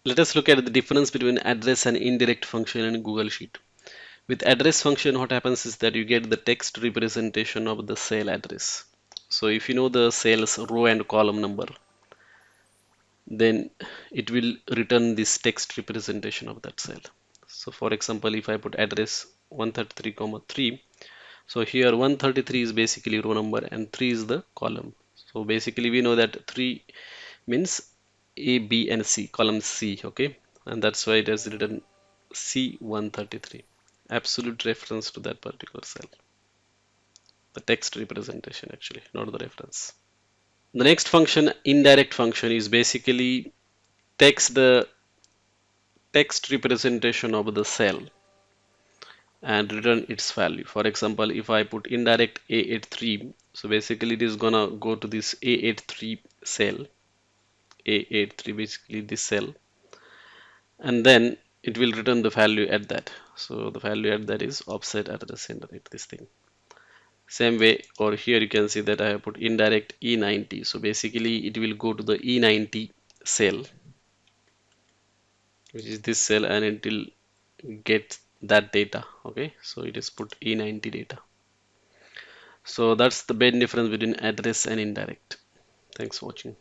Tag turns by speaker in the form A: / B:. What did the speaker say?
A: Let us look at the difference between address and indirect function in Google Sheet. With address function, what happens is that you get the text representation of the cell address. So if you know the cell's row and column number, then it will return this text representation of that cell. So for example, if I put address 133, 3, so here 133 is basically row number and 3 is the column. So basically we know that 3 means A, B and C, column C, okay? And that's why it has written C133. Absolute reference to that particular cell. The text representation actually, not the reference. The next function, indirect function, is basically takes the text representation of the cell and return its value. For example, if I put indirect A83, so basically it is gonna go to this A83 cell, A83 basically this cell, and then it will return the value at that. So the value at that is offset address indirect, this thing. Same way, or here you can see that I have put indirect E90. So basically it will go to the E90 cell, which is this cell, and it will get that data. Okay, so it is put E90 data. So that's the main difference between address and indirect. Thanks for watching.